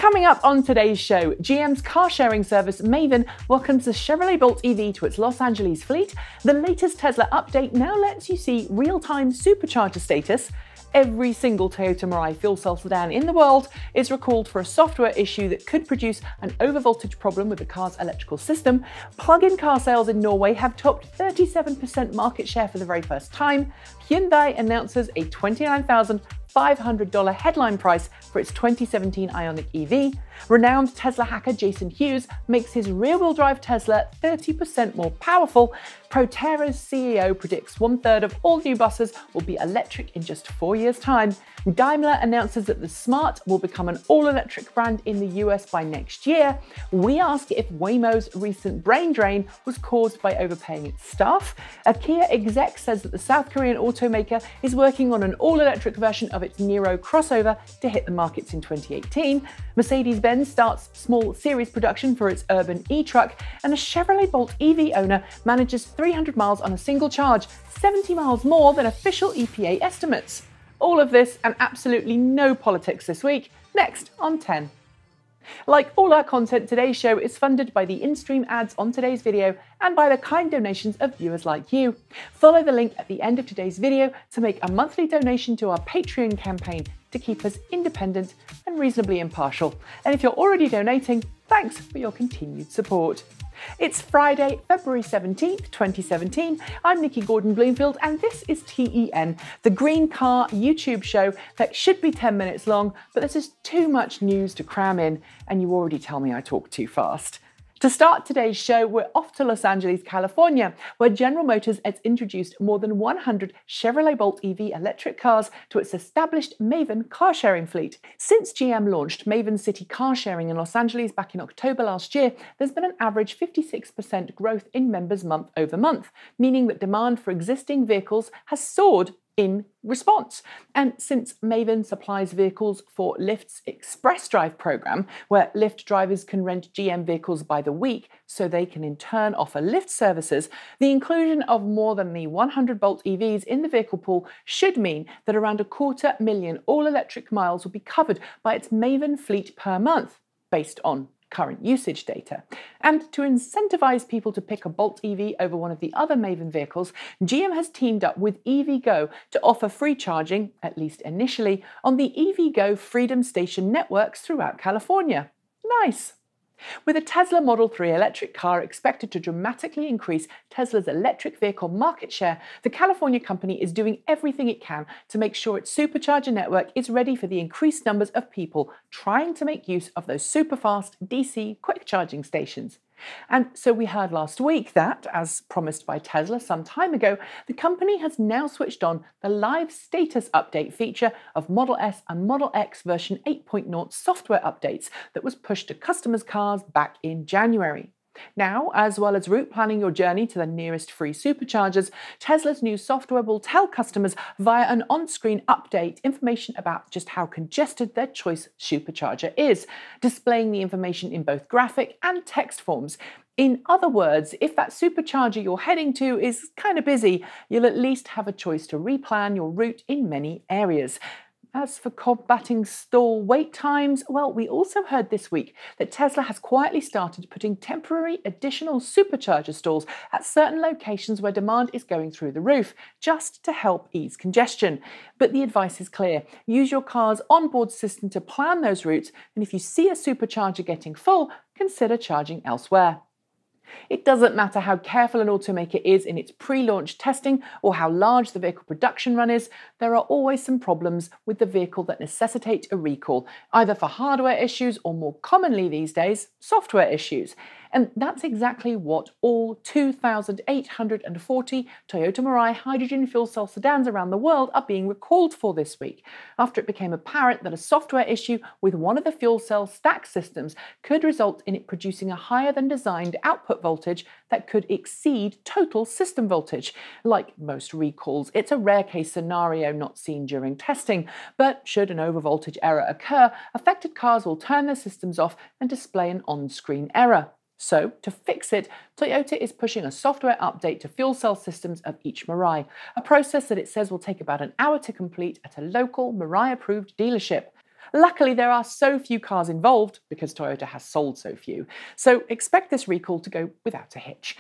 Coming up on today's show, GM's car-sharing service Maven welcomes the Chevrolet Bolt EV to its Los Angeles fleet. The latest Tesla update now lets you see real-time supercharger status. Every single Toyota Mirai fuel cell sedan in the world is recalled for a software issue that could produce an overvoltage problem with the car's electrical system. Plug-in car sales in Norway have topped 37% market share for the very first time. Hyundai announces a $29,500 headline price for its 2017 IONIQ EV. Renowned Tesla hacker Jason Hughes makes his rear-wheel drive Tesla 30% more powerful. Proterra CEO predicts 1/3 of all new buses will be electric in just 4 years' time. Daimler announces that the Smart will become an all-electric brand in the US by next year. We ask if Waymo's recent brain drain was caused by overpaying its staff. A Kia exec says that the South Korean automaker is working on an all-electric version of its NIRO crossover to hit the markets in 2018. Mercedes-Benz starts small series production for its Urban eTruck, and a Chevrolet Bolt EV owner manages 300 miles on a single charge, 70 miles more than official EPA estimates. All of this and absolutely no politics this week, next on 10. Like all our content, today's show is funded by the in-stream ads on today's video and by the kind donations of viewers like you. Follow the link at the end of today's video to make a monthly donation to our Patreon campaign to keep us independent and reasonably impartial. And if you're already donating, thanks for your continued support. It's Friday, February 17th, 2017. I'm Nikki Gordon-Bloomfield and this is T.E.N, the green car YouTube show that should be 10 minutes long, but there's just too much news to cram in, and you already tell me I talk too fast. To start today's show, we're off to Los Angeles, California, where General Motors has introduced more than 100 Chevrolet Bolt EV electric cars to its established Maven car-sharing fleet. Since GM launched Maven City car sharing in Los Angeles back in October last year, there's been an average 56% growth in members month over month, meaning that demand for existing vehicles has soared in response. And since Maven supplies vehicles for Lyft's Express Drive program, where Lyft drivers can rent GM vehicles by the week so they can in turn offer Lyft services, the inclusion of more than the 100 Bolt EVs in the vehicle pool should mean that around 250,000 all-electric miles will be covered by its Maven fleet per month, based on current usage data. And to incentivize people to pick a Bolt EV over one of the other Maven vehicles, GM has teamed up with EVgo to offer free charging, at least initially, on the EVgo Freedom Station networks throughout California. Nice! With a Tesla Model 3 electric car expected to dramatically increase Tesla's electric vehicle market share, the California company is doing everything it can to make sure its supercharger network is ready for the increased numbers of people trying to make use of those super-fast DC quick charging stations. And so we heard last week that, as promised by Tesla some time ago, the company has now switched on the live status update feature of Model S and Model X version 8.0 software updates that was pushed to customers' cars back in January. Now, as well as route planning your journey to the nearest free superchargers, Tesla's new software will tell customers via an on-screen update information about just how congested their choice supercharger is, displaying the information in both graphic and text forms. In other words, if that supercharger you're heading to is kind of busy, you'll at least have a choice to replan your route in many areas. As for combating stall wait times, well, we also heard this week that Tesla has quietly started putting temporary additional supercharger stalls at certain locations where demand is going through the roof, just to help ease congestion. But the advice is clear. Use your car's onboard system to plan those routes, and if you see a supercharger getting full, consider charging elsewhere. It doesn't matter how careful an automaker is in its pre-launch testing or how large the vehicle production run is, there are always some problems with the vehicle that necessitate a recall, either for hardware issues or, more commonly these days, software issues. And that's exactly what all 2,840 Toyota Mirai hydrogen fuel cell sedans around the world are being recalled for this week, after it became apparent that a software issue with one of the fuel cell stack systems could result in it producing a higher than designed output voltage that could exceed total system voltage. Like most recalls, it's a rare case scenario not seen during testing, but should an overvoltage error occur, affected cars will turn their systems off and display an on-screen error. So, to fix it, Toyota is pushing a software update to fuel cell systems of each Mirai, a process that it says will take about an hour to complete at a local Mirai-approved dealership. Luckily, there are so few cars involved because Toyota has sold so few, so expect this recall to go without a hitch.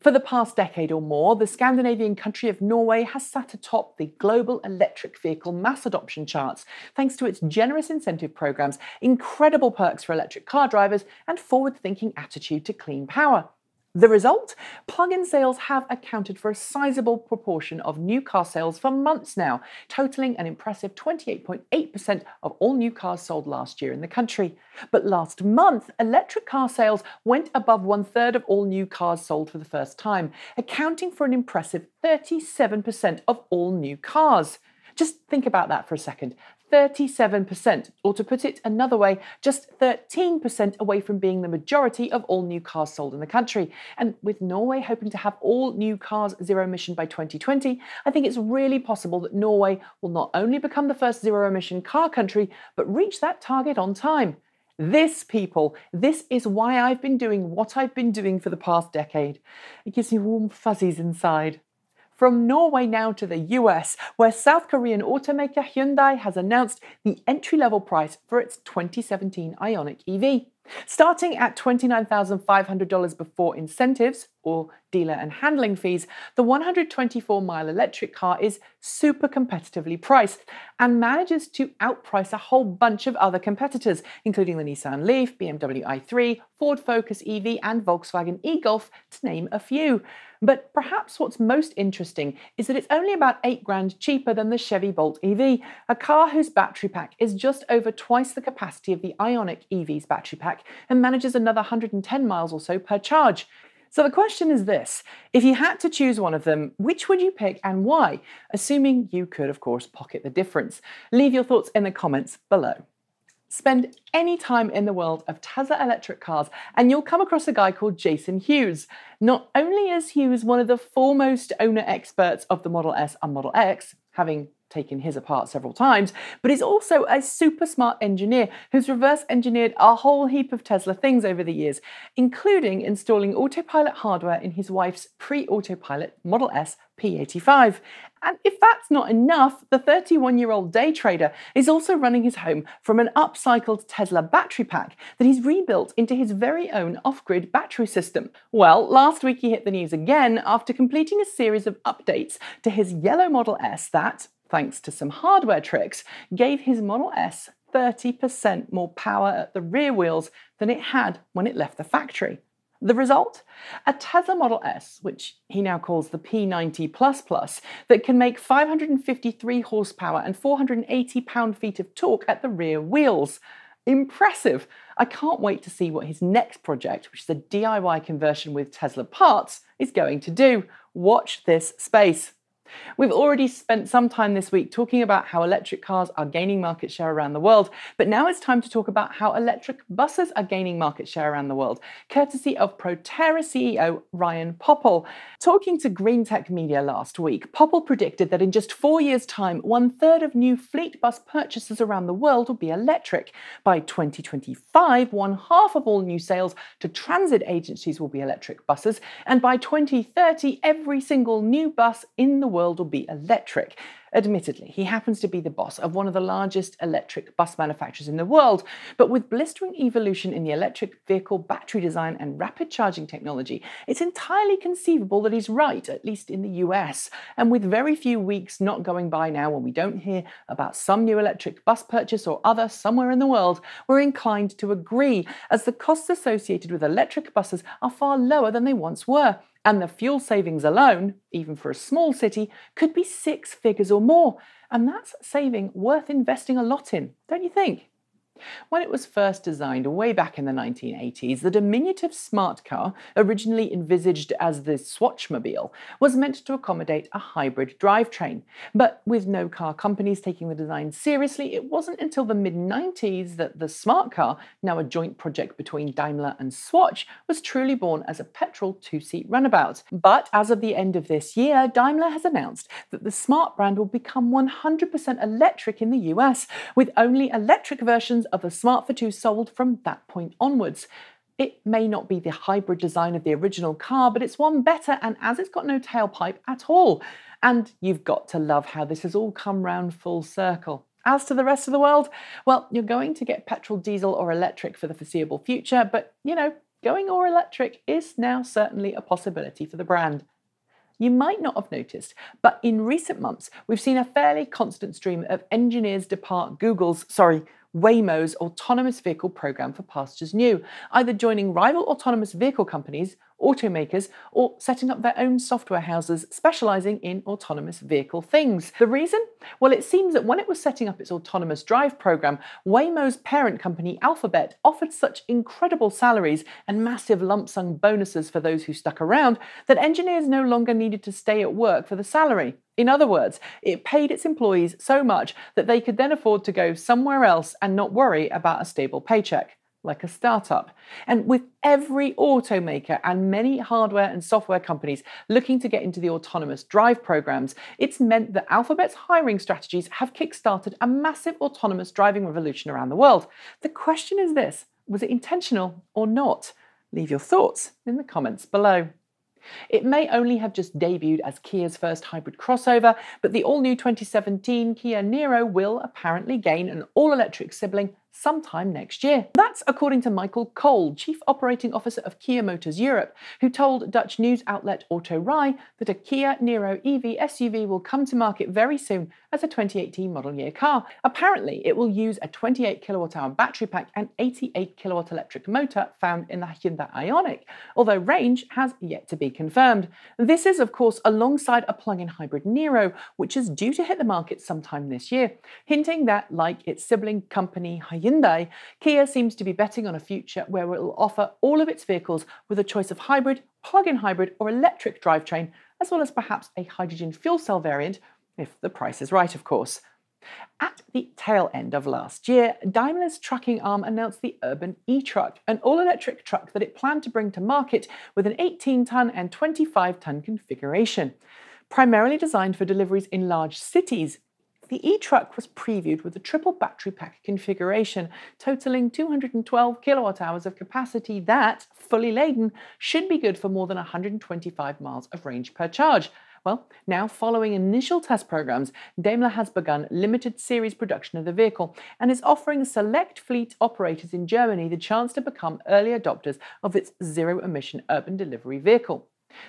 For the past decade or more, the Scandinavian country of Norway has sat atop the global electric vehicle mass adoption charts, thanks to its generous incentive programs, incredible perks for electric car drivers, and forward-thinking attitude to clean power. The result? Plug-in sales have accounted for a sizable proportion of new car sales for months now, totaling an impressive 28.8% of all new cars sold last year in the country. But last month, electric car sales went above 1/3 of all new cars sold for the first time, accounting for an impressive 37% of all new cars. Just think about that for a second. 37%, or to put it another way, just 13% away from being the majority of all new cars sold in the country. And with Norway hoping to have all new cars zero emission by 2020, I think it's really possible that Norway will not only become the first zero emission car country, but reach that target on time. People, this is why I've been doing what I've been doing for the past decade. It gives me warm fuzzies inside. From Norway now to the US, where South Korean automaker Hyundai has announced the entry-level price for its 2017 IONIQ EV. Starting at $29,500 before incentives, or dealer and handling fees, the 124-mile electric car is super competitively priced and manages to outprice a whole bunch of other competitors, including the Nissan Leaf, BMW i3, Ford Focus EV, and Volkswagen e-Golf, to name a few. But perhaps what's most interesting is that it's only about $8,000 cheaper than the Chevy Bolt EV, a car whose battery pack is just over twice the capacity of the IONIQ EV's battery pack and manages another 110 miles or so per charge. So the question is this: if you had to choose one of them, which would you pick and why? Assuming you could, of course, pocket the difference. Leave your thoughts in the comments below. Spend any time in the world of Tesla electric cars and you'll come across a guy called Jason Hughes. Not only is Hughes one of the foremost owner experts of the Model S and Model X, having taken his apart several times, but he's also a super smart engineer who's reverse engineered a whole heap of Tesla things over the years, including installing autopilot hardware in his wife's pre-autopilot Model S P85. And if that's not enough, the 31-year-old day trader is also running his home from an upcycled Tesla battery pack that he's rebuilt into his very own off-grid battery system. Well, last week he hit the news again after completing a series of updates to his yellow Model S that, thanks to some hardware tricks, gave his Model S 30% more power at the rear wheels than it had when it left the factory. The result? A Tesla Model S, which he now calls the P90++, that can make 553 horsepower and 480 pound-feet of torque at the rear wheels. Impressive! I can't wait to see what his next project, which is a DIY conversion with Tesla parts, is going to do. Watch this space. We've already spent some time this week talking about how electric cars are gaining market share around the world, but now it's time to talk about how electric buses are gaining market share around the world, courtesy of Proterra CEO Ryan Popple. Talking to Green Tech Media last week, Popple predicted that in just 4 years' time, 1/3 of new fleet bus purchases around the world will be electric. By 2025, 1/2 of all new sales to transit agencies will be electric buses, and by 2030, every single new bus in the world will be electric. Admittedly, he happens to be the boss of one of the largest electric bus manufacturers in the world, but with blistering evolution in the electric vehicle battery design and rapid charging technology, it's entirely conceivable that he's right, at least in the US. And with very few weeks not going by now when we don't hear about some new electric bus purchase or other somewhere in the world, we're inclined to agree, as the costs associated with electric buses are far lower than they once were. And the fuel savings alone, even for a small city, could be 6 figures or more. And that's saving worth investing a lot in, don't you think? When it was first designed way back in the 1980s, the diminutive smart car, originally envisaged as the Swatchmobile, was meant to accommodate a hybrid drivetrain. But with no car companies taking the design seriously, it wasn't until the mid-90s that the smart car, now a joint project between Daimler and Swatch, was truly born as a petrol 2-seat runabout. But as of the end of this year, Daimler has announced that the smart brand will become 100% electric in the US, with only electric versions of the Smart for 2 sold from that point onwards. It may not be the hybrid design of the original car, but it's one better, and as it's got no tailpipe at all. And you've got to love how this has all come round full circle. As to the rest of the world, well, you're going to get petrol, diesel or electric for the foreseeable future, but going all electric is now certainly a possibility for the brand. You might not have noticed, but in recent months, we've seen a fairly constant stream of engineers depart Waymo's autonomous vehicle program for pastures new, either joining rival autonomous vehicle companies, automakers, or setting up their own software houses specializing in autonomous vehicle things. The reason? Well, it seems that when it was setting up its autonomous drive program, Waymo's parent company Alphabet offered such incredible salaries and massive lump sum bonuses for those who stuck around that engineers no longer needed to stay at work for the salary. In other words, it paid its employees so much that they could then afford to go somewhere else and not worry about a stable paycheck, like a startup. And with every automaker and many hardware and software companies looking to get into the autonomous drive programs, it's meant that Alphabet's hiring strategies have kickstarted a massive autonomous driving revolution around the world. The question is this: was it intentional or not? Leave your thoughts in the comments below. It may only have just debuted as Kia's first hybrid crossover, but the all-new 2017 Kia Niro will apparently gain an all-electric sibling sometime next year. That's according to Michael Cole, Chief Operating Officer of Kia Motors Europe, who told Dutch news outlet Autorai that a Kia Niro EV SUV will come to market very soon as a 2018 model year car. Apparently, it will use a 28 kilowatt-hour battery pack and 88 kilowatt electric motor found in the Hyundai IONIQ, although range has yet to be confirmed. This is, of course, alongside a plug-in hybrid Niro, which is due to hit the market sometime this year, hinting that, like its sibling company Hyundai, Kia seems to be betting on a future where it will offer all of its vehicles with a choice of hybrid, plug-in hybrid or electric drivetrain, as well as perhaps a hydrogen fuel cell variant, if the price is right, of course. At the tail end of last year, Daimler's trucking arm announced the Urban eTruck, an all-electric truck that it planned to bring to market with an 18-ton and 25-ton configuration. Primarily designed for deliveries in large cities, the eTruck was previewed with a triple battery pack configuration, totaling 212 kilowatt hours of capacity that, fully laden, should be good for more than 125 miles of range per charge. Well, now following initial test programs, Daimler has begun limited series production of the vehicle and is offering select fleet operators in Germany the chance to become early adopters of its zero-emission urban delivery vehicle.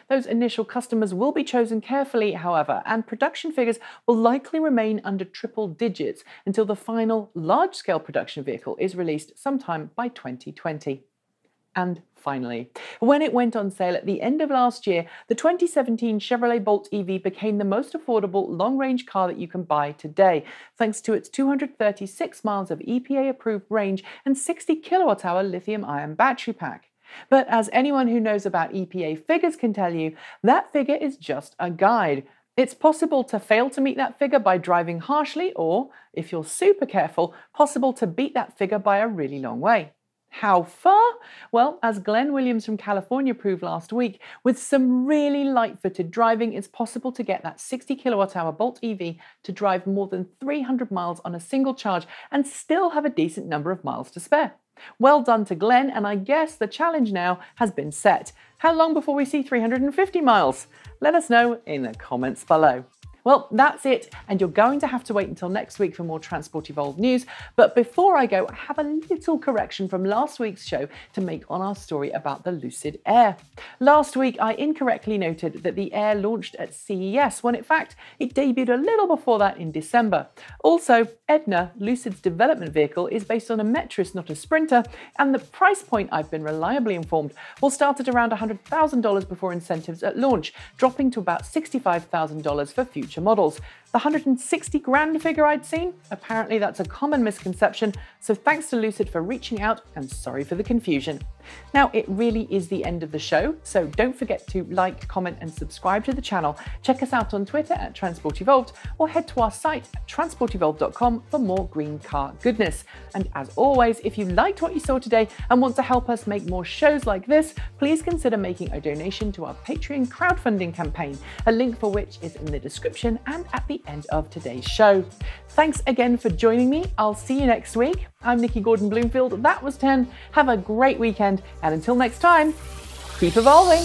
Those initial customers will be chosen carefully, however, and production figures will likely remain under triple digits until the final large-scale production vehicle is released sometime by 2020. And finally, when it went on sale at the end of last year, the 2017 Chevrolet Bolt EV became the most affordable long-range car that you can buy today, thanks to its 236 miles of EPA-approved range and 60 kilowatt-hour lithium-ion battery pack. But as anyone who knows about EPA figures can tell you, that figure is just a guide. It's possible to fail to meet that figure by driving harshly, or, if you're super careful, possible to beat that figure by a really long way. How far? Well, as Glenn Williams from California proved last week, with some really light-footed driving, it's possible to get that 60 kilowatt-hour Bolt EV to drive more than 300 miles on a single charge and still have a decent number of miles to spare. Well done to Glenn, and I guess the challenge now has been set. How long before we see 350 miles? Let us know in the comments below. Well, that's it, and you're going to have to wait until next week for more Transport Evolved news. But before I go, I have a little correction from last week's show to make on our story about the Lucid Air. Last week, I incorrectly noted that the Air launched at CES, when in fact, it debuted a little before that in December. Also, Edna, Lucid's development vehicle, is based on a Metris, not a Sprinter, and the price point, I've been reliably informed, will start at around $100,000 before incentives at launch, dropping to about $65,000 for future models. The 160 grand figure I'd seen? Apparently that's a common misconception, so thanks to Lucid for reaching out and sorry for the confusion. Now, it really is the end of the show, so don't forget to like, comment and subscribe to the channel. Check us out on Twitter at Transport Evolved or head to our site at transportevolved.com for more green car goodness. And as always, if you liked what you saw today and want to help us make more shows like this, please consider making a donation to our Patreon crowdfunding campaign, a link for which is in the description and at the end of today's show. Thanks again for joining me. I'll see you next week. I'm Nikki Gordon-Bloomfield. That was T.E.N. Have a great weekend, and until next time, keep evolving.